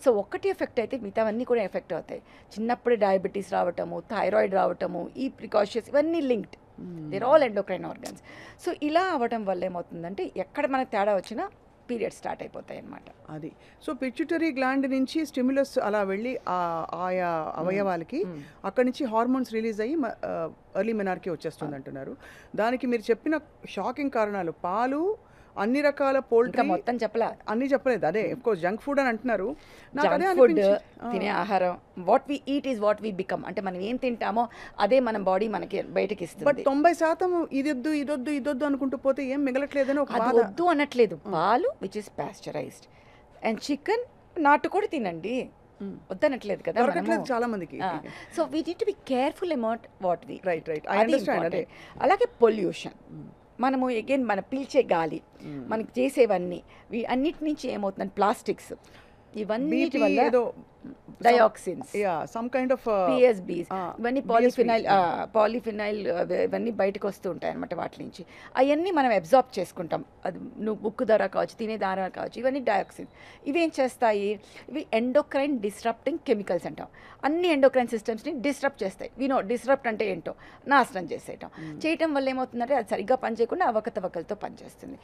So ఒక్కటి effect అయితే మిగతావన్నీ కూడా ఎఫెక్ట్ అవుతాయి. చిన్నప్పుడే డయాబెటీస్ రావటము, థైరాయిడ్ రావటము, ఈ ప్రికాషన్స్ ఇవన్నీ linked. They're all endocrine organs. So ఇలా అవ్వడం వల్ల ఏమవుతుందంటే ఎక్కడ మనకు తేడా వచ్చినా పీరియడ్ స్టార్ట్ అయిపోతాయి అన్నమాట. అది. సో పిట్యూటరీ గ్లాండ్ నుంచి స్టిమ్యులస్ అలా వెళ్ళి ఆయా అవయవాలకి అక్కడి నుంచి హార్మోన్స్ రిలీజ్ అయ్యి ఎర్లీ మెనార్కీ వచ్చేస్తుంది అంటున్నారు. దానికి మీరు చెప్పిన షాకింగ్ కారణాలు పాలు, అన్ని రకాల పోల్ట్రీ, మొత్తం చెప్పలా, అన్నీ చెప్పలేదు. అదే కోర్స్ జంక్ ఫుడ్ అని అంటున్నారు. నాకు అదే ఫుడ్ అనిపించింది. తినే ఆహారం, what we eat is what we become. అంటే మనం ఏం తింటామో అదే మన బాడీ మనకి బయటకి బట్ ఇస్తుంది. 90% ఇదొద్దు ఇదొద్దు ఇదొద్దు అనుకుంటూ పోతే ఏం మిగలట్లేదని ఒక అది బాధ. వద్దు అనట్లేదు. పాలు which is pasteurised and chicken, నాటుకోడి తినండి, వద్దనట్లేదు కదా దొరకట్లేదు చాలా మందికి. So we need to be careful about what we. Right right I understand. అదే అలాగే పొల్యూషన్, మనము అగైన్ మన పీల్చే గాలి, మనకి చేసేవన్నీ అన్నిటి నుంచి ఏమవుతుందంటే ప్లాస్టిక్స్, ఇవన్నీ వల్ల ఏదో dioxins, some kind of PSBs, ఇవన్నీ పాలిఫినైల్ ఇవన్నీ బయటకు వస్తూ ఉంటాయి అనమాట వాటి నుంచి. అవన్నీ మనం అబ్జార్బ్ చేసుకుంటాం. అది నువ్వు బుక్ ద్వారా కావచ్చు, తినే ద్వారా కావచ్చు, ఇవన్నీ డయాక్సిన్స్. ఇవేం చేస్తాయి? ఇవి ఎండోక్రైన్ డిస్రప్టింగ్ కెమికల్స్ అంటాం. అన్ని ఎండోక్రైన్ సిస్టమ్స్ని డిస్రప్ట్ చేస్తాయి. డిస్రప్ట్ అంటే ఏంటో నాశనం చేసేయటం. చేయటం వల్ల ఏమవుతుందంటే అది సరిగ్గా పనిచేయకుండా అవకతవకలతో పనిచేస్తుంది.